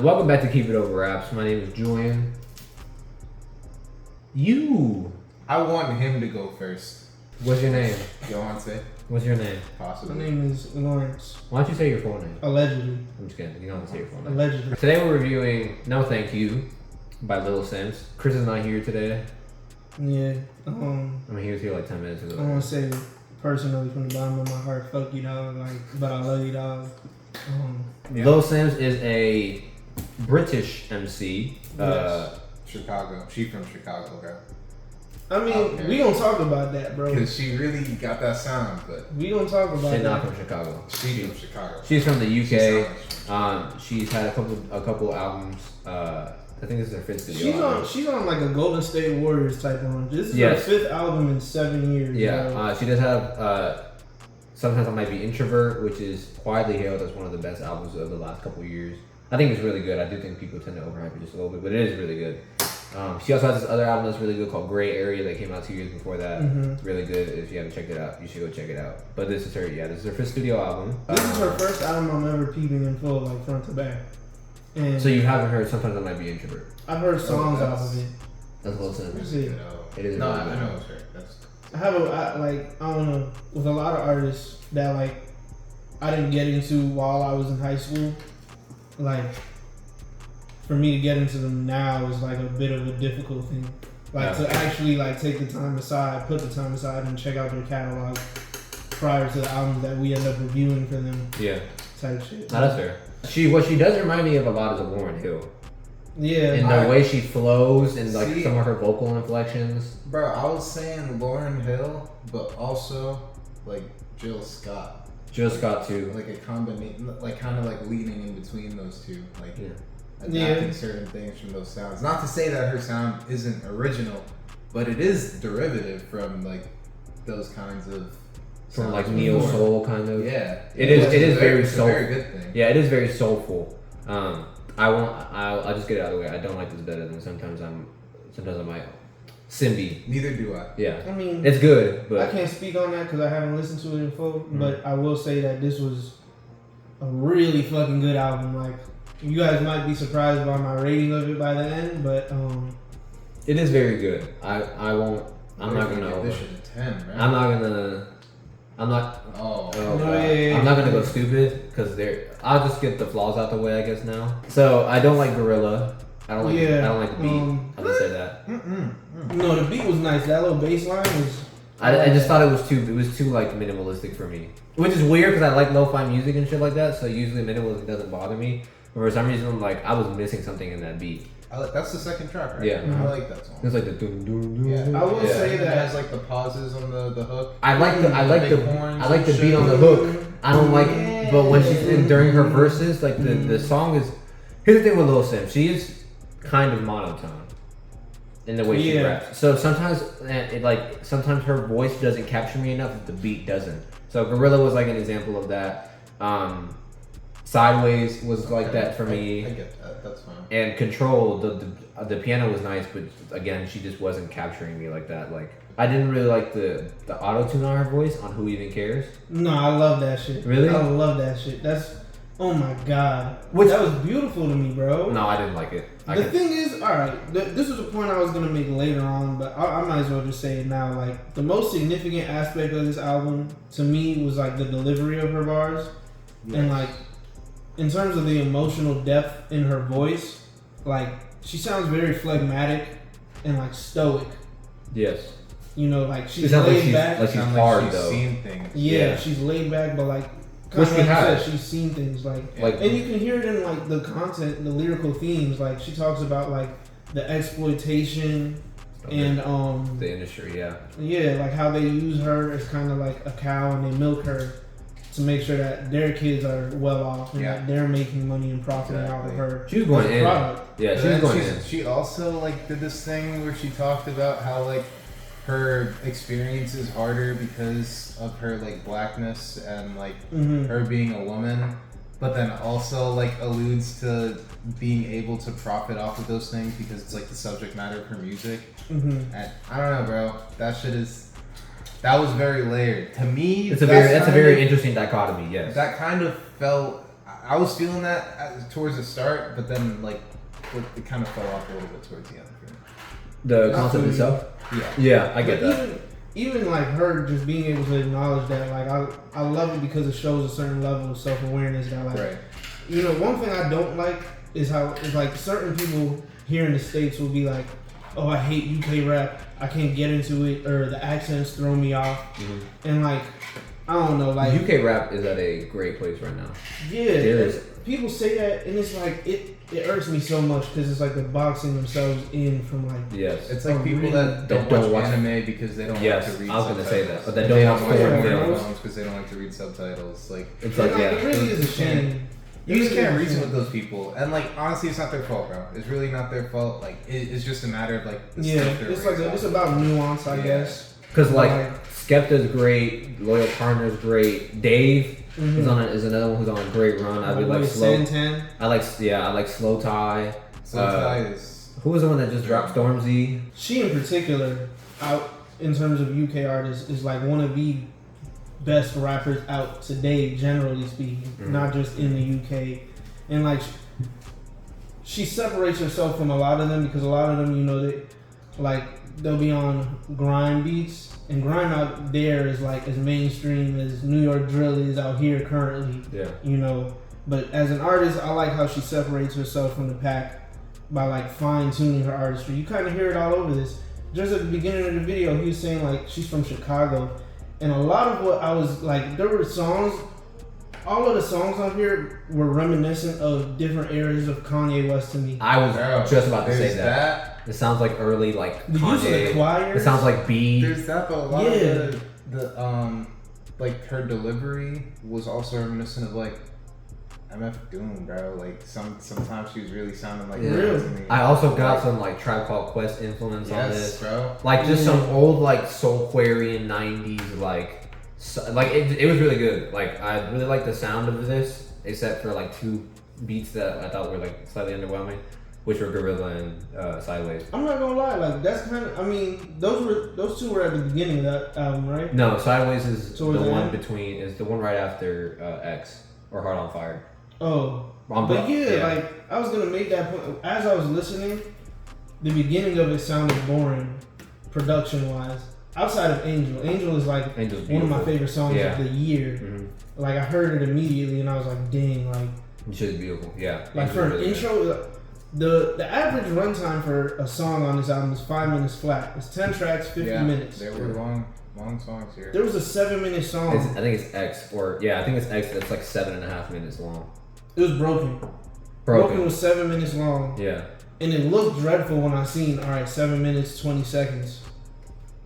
Welcome back to Keep It Over Raps. My name is Julian. I want him to go first. What's your name? Yohance. What's your name? Possibly. My name is Laurence. Why don't you say your full name? Allegedly. I'm just kidding. You don't have to say your full name. Allegedly. Today we're reviewing No Thank You by Little Simz. Chris is not here today. Yeah. I mean, he was here like 10 minutes ago. I want to say personally from the bottom of my heart, fuck you, dog. But I love you, dog. Yeah. Little Simz is a British MC. Yes. Chicago. She from Chicago, bro. I mean, we gonna talk about that, bro. Because she really got that sound, but We gonna talk about She's that. not from Chicago. she's from Chicago. She's from the UK. She She's had a couple albums. I think this is her fifth studio album. She's on like a Golden State Warriors type one. This is Yes. her 5th album in 7 years. Yeah, bro. she does have Sometimes I Might Be Introvert, which is widely hailed as one of the best albums of the last couple of years. I think it's really good. I do think people tend to overhype it just a little bit, but it is really good. She also has this other album that's really good called Gray Area that came out 2 years before that. It's really good. If you haven't checked it out, you should go check it out. But this is her 5th studio album. This is her first album I'm ever peeping in full, like front to back. And So you haven't heard Sometimes I Might Be Introvert. I've heard songs off of it. That's Little Simz. Let's see. It is No, really I good. know it's her. That's I don't know, with a lot of artists that like I didn't get into while I was in high school, like for me to get into them now is like a bit of a difficult thing. Like to actually like take the time aside, put the time aside and check out their catalog prior to the albums that we end up reviewing for them Yeah, type shit. no, that's fair. What she does remind me of a lot is a Lauryn Hill. Yeah. In the way she flows and like See? some of her vocal inflections. Bro, I was saying Lauryn Hill, but also like Jill Scott. Jill Scott too. Like a combination, like kind of like leaning in between those two. Like Yeah. adapting certain things from those sounds. Not to say that her sound isn't original, but it is derivative from like those kinds of From like sounds neo before. soul kind of. Yeah, It is. It is very it's a soulful. very good thing. Yeah, it is very soulful. I'll just get it out of the way. I don't like this better than sometimes I might. Simbi. Neither do I. Yeah. I mean, It's good, I but can't speak on that because I haven't listened to it in full, but I will say that this was a really fucking good album. Like, you guys might be surprised by my rating of it by the end, but it is very good. I won't. I'm not gonna. give this shit a 10, man. I'm not gonna. I'm not. Oh, Oh, No, God. yeah. I'm not gonna go stupid because I'll just get the flaws out the way, I guess now. So I don't like Gorilla. I don't like. Yeah, I don't like the beat. I'll just say that. no, the beat was nice. That little bass line was. I just thought it was too like minimalistic for me, which is weird because I like lo-fi music and shit like that. So usually minimalism doesn't bother me. But for some reason, I'm like I was missing something in that beat. that's the second track, right? Yeah. I like that song. It's like the doom doom doom. Yeah, I will say it that- has like the pauses on the hook. I like the Big horns I like the and beat shit. on the hook. I don't like, Yeah. but when she's in during her verses, like the song is. Here's the thing with Little Simz, she is kind of monotone in the way she Yeah. raps. So sometimes, sometimes her voice doesn't capture me enough if the beat doesn't. So Gorilla was like an example of that. Sideways was like that for me. I get that. That's fine. And Control, the piano was nice, but again, she just wasn't capturing me like that. Like I didn't really like the auto tune on her voice on Who Even Cares. No, I love that shit. Really? I love that shit. Oh my god. Which- that was beautiful to me, bro. No, I didn't like it. The thing is, alright, this was a point I was going to make later on, but I might as well just say it now. Like, the most significant aspect of this album, to me, was like the delivery of her bars. And like, in terms of the emotional depth in her voice, like, she sounds very phlegmatic and like stoic. Yes. You know, like She she's sounds like laid she's back. like she's Sound hard she's though. seen things. Yeah, she's laid back, but like, Which kind we of like you have. said, she's seen things like, Like- and you can hear it in like the content, the lyrical themes. Like she talks about like the exploitation and The industry, yeah. yeah, like how they use her as kind of like a cow and they milk her to make sure that their kids are well off and that they're making money and profiting out of her. She was going as a in. product. Yeah, And she was then going in. she also like did this thing where she talked about how like her experience is harder because of her like blackness and like her being a woman, but then also like alludes to being able to profit off of those things because it's like the subject matter of her music. And I don't know, bro. That was very layered to me. That's a very interesting dichotomy. Yes. That kind of felt. I was feeling that towards the start, but then like it kind of fell off a little bit towards the end for me. The concept itself. Yeah, I get that. Even like her just being able to acknowledge that, like I love it because it shows a certain level of self-awareness that like, Right. you know, one thing I don't like is how it's like certain people here in the States will be like, oh, I hate UK rap, I can't get into it, or the accents throw me off, and like, I don't know, like UK rap is at a great place right now. Yeah, people say that, and it's like it irks me so much because it's like they're boxing themselves in from like. Yes, it's like people that don't watch anime because they don't like to read. I was gonna say that, but they don't watch foreign films because they don't like to read subtitles. Like it's like it really is a shame. You just can't reason with those people, and like honestly, it's not their fault, bro. It's really not their fault. Like it's just a matter of like it's about nuance, I guess. Because like Skepta's great, Loyal Partner's great, Dave is another one who's on a great run. I really like Slow. Santan. I like Slow Tie. Slow Tie is. Who was the one that just dropped Stormzy? She in particular, out in terms of UK artists, is like one of the best rappers out today, generally speaking, not just in the UK. And like, she separates herself from a lot of them because a lot of them, you know, they'll be on grime beats, and grime out there is like as mainstream as New York drill is out here currently. Yeah. You know, but as an artist, I like how she separates herself from the pack by like fine tuning her artistry. You kind of hear it all over this. Just at the beginning of the video, he was saying like she's from Chicago. And a lot of what I was like, there were songs, all of the songs on here were reminiscent of different eras of Kanye West to me. I was just about to say that. It sounds like early, like the Kanye. Use of the choirs. It sounds like B. There's that, but a lot of the like her delivery was also reminiscent of like MF Doom, bro. Like sometimes she was really sounding like real to me. I also got some like Tribe Called Quest influence on this, bro. Like just some old like Soulquarian '90s like it was really good. Like I really like the sound of this, except for like two beats that I thought were like slightly underwhelming, which were Gorilla and Sideways. I'm not gonna lie, like that's kind of. I mean, those two were at the beginning of that album, right? No, Sideways is the one right after X or Heart on Fire. Oh, but yeah, like I was gonna make that point as I was listening. The beginning of it sounded boring, production-wise. Outside of Angel is like one of my favorite songs of the year. Mm-hmm. Like I heard it immediately and I was like, dang, like Shit is beautiful. Yeah. Like for an intro, the average runtime for a song on this album is 5 minutes flat. It's 10 tracks, 50 minutes. There were long songs here. There was a 7-minute song. I think it's X I think it's X that's like 7.5 minutes long. It was Broken. Broken was 7 minutes long. Yeah. And it looked dreadful when I seen, all right, 7 minutes, 20 seconds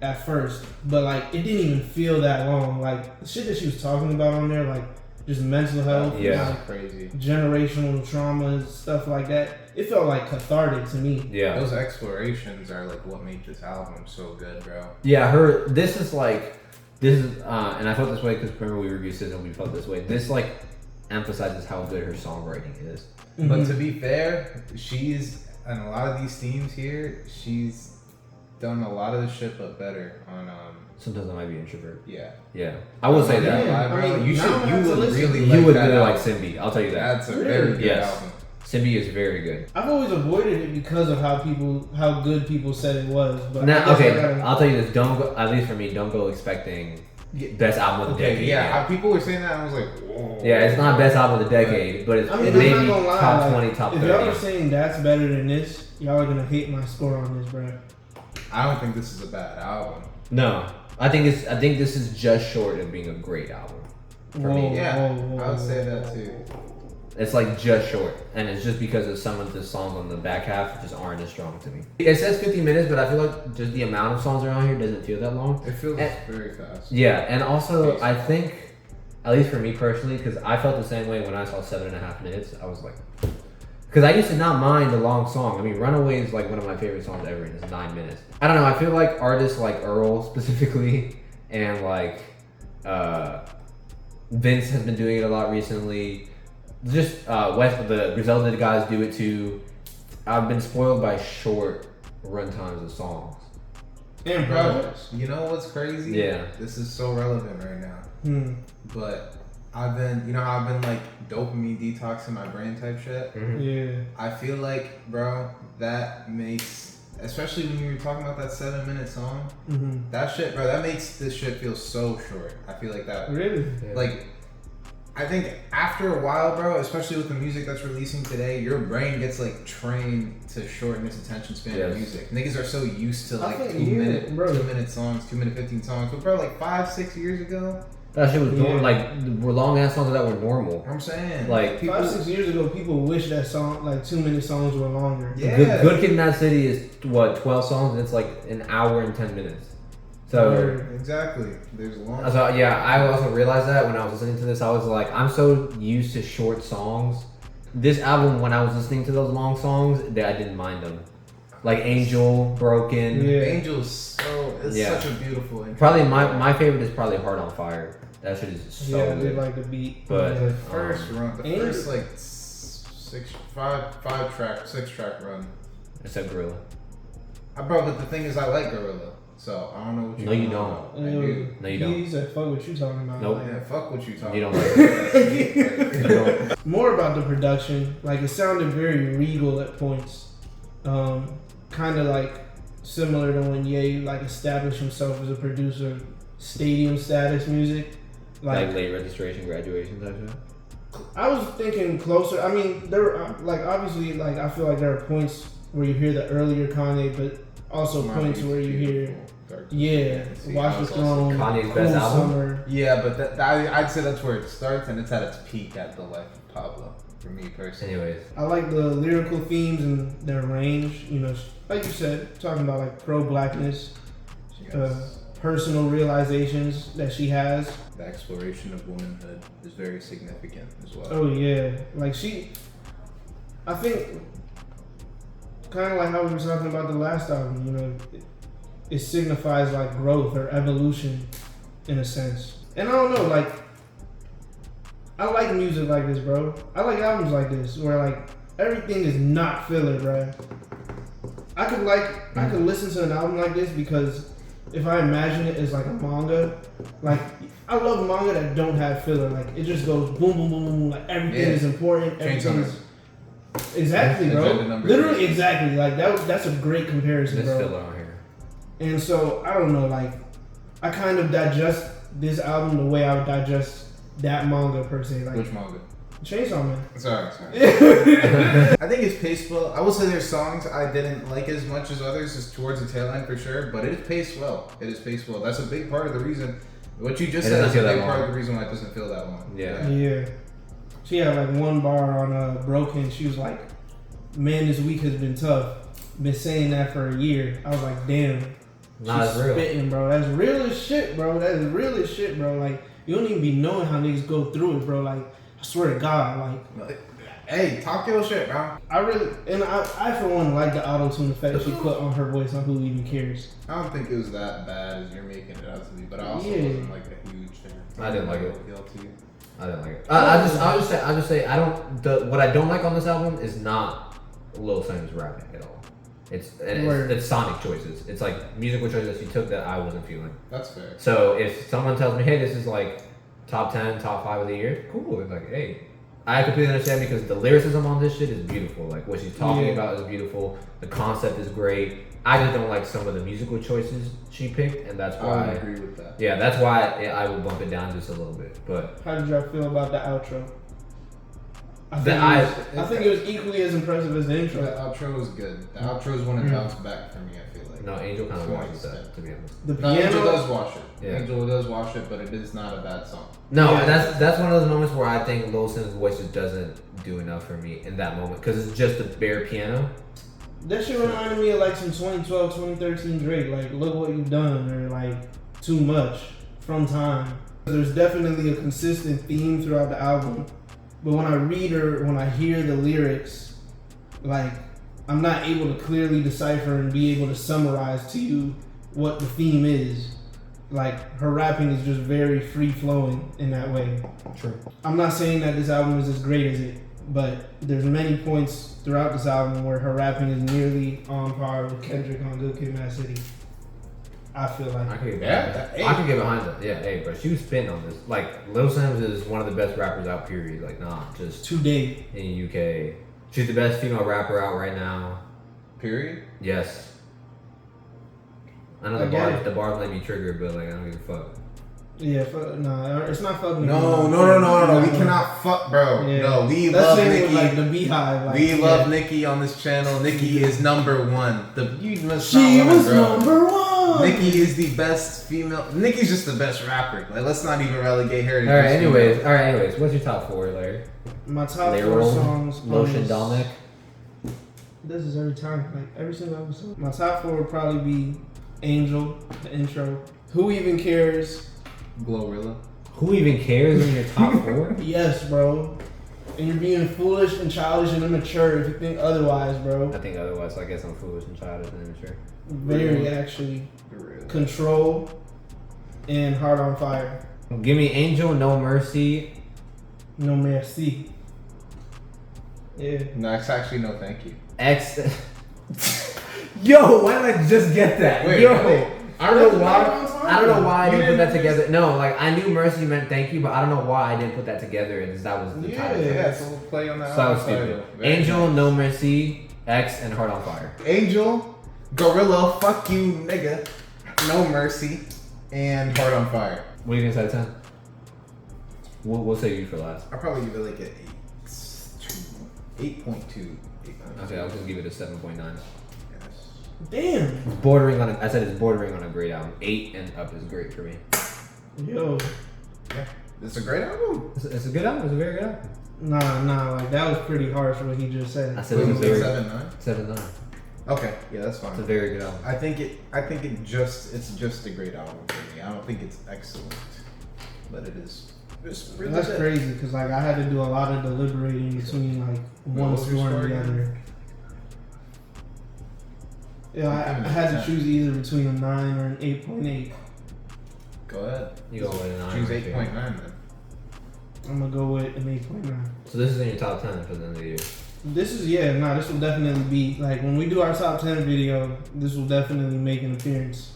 at first. But like, it didn't even feel that long. Like, the shit that she was talking about on there, like, just mental health, like, crazy, generational trauma, stuff like that. It felt like cathartic to me. Yeah, those explorations are like what made this album so good, bro. Yeah, this is, and I felt this way because remember we reviewed SZA and we felt this way. This like emphasizes how good her songwriting is. Mm-hmm. But to be fair, she's on a lot of these themes here. She's done a lot of the shit, but better on. Sometimes I might be an introvert. Yeah. I will say that. I mean, you would really like Simbi. I'll tell you that. That's a very good album. Simbi is very good. I've always avoided it because of how good people said it was. But now, I'll tell you this. Don't go. At least for me, don't go expecting best album of the decade. Yeah, people were saying that. I was like, whoa. Yeah, it's not best album of the decade, but it's maybe top 20, top 30. If y'all are saying that's better than this, y'all are gonna hate my score on this, bro. I don't think this is a bad album. No. I think this is just short of being a great album for me. Yeah, I would say that too. It's like just short, and it's just because of some of the songs on the back half just aren't as strong to me. It says 50 minutes, but I feel like just the amount of songs around here doesn't feel that long. It feels very fast. Yeah, and also I think, at least for me personally, because I felt the same way when I saw 7.5 minutes. I was like, because I used to not mind a long song. I mean, Runaway is like one of my favorite songs ever, and it's 9 minutes. I don't know, I feel like artists like Earl specifically, and like Vince has been doing it a lot recently. Just the Griselda guys do it too. I've been spoiled by short runtimes of songs. And projects. You know what's crazy? Yeah. This is so relevant right now. But I've been, you know how I've been like dopamine detoxing my brain type shit? Mm-hmm. Yeah. I feel like, bro, that makes, especially when you were talking about that 7-minute song, that shit, bro, that makes this shit feel so short. I feel like that. Really? Yeah. Like, I think after a while, bro, especially with the music that's releasing today, your brain gets like trained to shorten its attention span of music. Niggas are so used to like 2-minute songs, 2-minute 15 songs. But bro, like 5-6 years ago, that shit was normal. Like long ass songs that were normal. I'm saying, like 5-6 years ago, people wish that song, like 2-minute songs, were longer. Yeah. Good Kid, Mad City is what 12 songs, and it's like an hour and 10 minutes. So exactly, there's long. So yeah, I also realized that when I was listening to this, I was like, I'm so used to short songs. This album, when I was listening to those long songs, that I didn't mind them. Like Angel, Broken. Yeah. Angel's such a beautiful intro. Probably my favorite is probably Heart on Fire. That shit is so I good. did like the beat. But the first run, the Angel. first like 6-track run. It's a Gorilla. Bro, but the thing is, I like Gorilla. So I don't know what you. No, you don't. I do. No, you don't. He said, "Fuck what you talking about." Nope. Like, Yeah, fuck what you talking. You don't about. like it. You don't. more about the production. Like it sounded very regal at points. Kind of like similar to when Ye like established himself as a producer of stadium status music. Like late registration, graduation type shit. I was thinking closer. I mean, there like obviously like I feel like there are points where you hear the earlier Kanye, but also points where you hear Watch the Throne, Kanye's Cool best album. Summer. Yeah, but I'd say that's where it starts, and it's at its peak at the life of Pablo for me personally. Anyways, I like the lyrical themes and their range. You know, like you said, talking about like pro-blackness, personal realizations that she has. The exploration of womanhood is very significant as well. Oh yeah, like I think, kind of like how we were talking about the last album. You know, it signifies like growth or evolution, in a sense. And I don't know, like I like music like this, bro. I like albums like this where like everything is not filler, bro. I could listen to an album like this because if I imagine it as like a manga, like I love manga that don't have filler. Like it just goes boom, boom, boom, boom. Like everything is important. Everything is exactly, bro. Literally, exactly. Like that's a great comparison, there's bro. filler on here. And so I don't know. Like I kind of digest this album the way I would digest that manga per se. Like Which manga? Chainsaw Man. Sorry. I think it's paced well. I will say there's songs I didn't like as much as others, is towards the tail end for sure, but it is paced well. That's a big part of the reason. What you just said is a big part of the reason why it doesn't feel that long. Yeah. She had like one bar on Broken. She was like, "Man, this week has been tough. Been saying that for a year." I was like, "Damn." Nah, it's real. Spitting, bro. That's real as shit, bro. That is real as shit, bro. Like you don't even be knowing how niggas go through it, bro. Like I swear to God, like. Hey, talk your shit, bro. I for one like the auto-tune effect she put on her voice on Who Even Cares. I don't think it was that bad as you're making it out to be, but I also wasn't like a huge fan. I didn't like it. Guilty. I didn't like it. I'll just say I don't. What I don't like on this album is not Little Simz rapping at all. It's sonic choices. It's like musical choices that she took that I wasn't feeling. That's fair. So if someone tells me, hey, this is like top 10, top 5 of the year, cool. It's like, hey, I completely understand because the lyricism on this shit is beautiful. Like what she's talking about is beautiful. The concept is great. I just don't like some of the musical choices she picked, and that's why I would agree with that. Yeah, that's why I would bump it down just a little bit. But how did y'all feel about the outro? I think it was equally as impressive as the intro. The outro was good. The outro is one that bounced back for me, I feel like. No, Angel kind of washes that, to be honest. The piano, Angel does wash it. Yeah. Angel does wash it, but it is not a bad song. No, and that's one of those moments where I think Lil Simz' voice just doesn't do enough for me in that moment because it's just the bare piano. That shit reminded me of like some 2012, 2013 Drake. Like, look what you've done, or like too much from time. There's definitely a consistent theme throughout the album, but when I read or when I hear the lyrics, like I'm not able to clearly decipher and be able to summarize to you what the theme is. Like her rapping is just very free flowing in that way. True. I'm not saying that this album is as great as it, but there's many points throughout this album where her rapping is nearly on par with Kendrick on Good Kid, Mad City. I feel like. I could get Yeah, behind that. hey. I could get behind that. Yeah, hey, but she was spitting on this. Like, Little Simz is one of the best rappers out, period. Like, nah, just Today. in the UK. She's the best female rapper out right now. Period. Yes. I know I get it. the bars might be triggered, but like, I don't give a fuck. Yeah, no, it's not fucking. No. We cannot fuck, bro. Yeah. No, we That's love same Nicki. with, like the Beehive. Like, We love Nicki on this channel. Nicki is number one. You must She not was bro. number one. Nicki is the best female. Nicki's just the best rapper. Like, let's not even relegate her to All right, best anyways, what's your top 4, Larry? My top 4 Laurel, songs. Lotion Dominic. This is every time, like every single episode. My top 4 would probably be Angel, the intro. Who Even Cares? Glorilla. Who even cares in your top 4? Yes, bro. And you're being foolish and childish and immature if you think otherwise, bro. I think otherwise, so I guess I'm foolish and childish and immature. Very actually. Control and Heart on Fire. Give me Angel, No Mercy. No merci. Yeah. No, it's actually no thank you. X. Yo, why did I just get that? Wait, Yo, wait. I don't know why. I don't know why I You didn't put that didn't together. No, like I knew mercy meant thank you, but I don't know why I didn't put that together, and that was the title. Yeah, so we'll play on that. So I was album stupid. title. Very Angel, nice. No Mercy, X, and Heart on Fire. Angel, Gorilla, fuck you, nigga. No Mercy, and Heart on Fire. What are you gonna say, 10? We'll save you for last. I'll probably give it like an 8.2. Okay, I'll just give it a 7.9. Yes. Damn. It's bordering on. I said it's bordering on a great album. 8 and up is great for me. Yo. Yeah, it's a great album. It's a good album. It's a very good album. Nah, like that was pretty harsh what he just said. I said it was Wait, very 7.9. 7.9. Okay, yeah, that's It's a fine. very good album. I think it's just a great album for me. I don't think it's excellent, but it is. It's really That's good. crazy because like I had to do a lot of deliberating between like one what was your score and score the again? other. Yeah, I had to choose either between a 9 or an 8.8. Go ahead. You go with a 9. Choose right there. 8.9 then. I'm gonna go with an 8.9. So this is in your top 10 for the end of the year. This will definitely be like when we do our top 10 video. This will definitely make an appearance.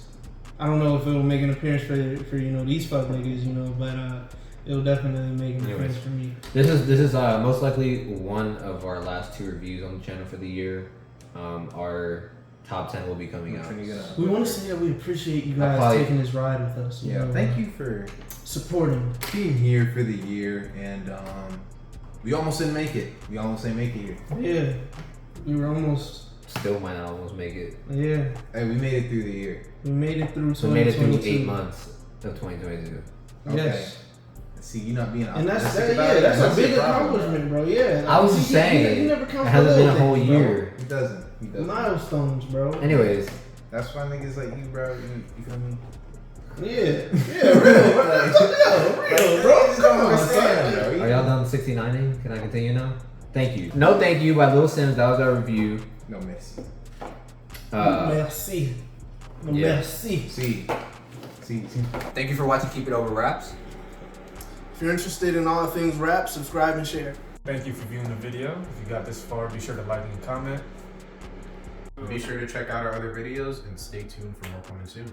I don't know if it will make an appearance for these fuck niggas, but it will definitely make an appearance for me. This is most likely one of our last 2 reviews on the channel for the year. Our top 10 will be coming Which out. one you gonna- We want to say that we appreciate you I'll guys probably- taking this ride with us. Yeah, thank you for supporting. being here for the year, and we almost didn't make it. We almost didn't make it here. Yeah, we were almost. Still might not almost make it. Yeah, Hey, we made it through the year. we made it through. So we made it through 2022. 8 months of 2022. Yes. See, you not being And that's optimistic about it, that's a big your problem, accomplishment, bro. Yeah. I was just saying, he never counts it hasn't for been a little whole things, bro. year. He doesn't. He doesn't. Milestones, bro. Anyways, That's why niggas like you, bro. You feel me? Yeah, real, bro. Come on, son. are y'all done 69ing? Can I continue now? Thank you. No thank you by Little Simz. That was our review. No miss. Merci. yeah. Merci. See. Thank you for watching Keep It Over Raps. If you're interested in all things rap, subscribe and share. Thank you for viewing the video. If you got this far, be sure to like and comment. Be sure to check out our other videos and stay tuned for more coming soon.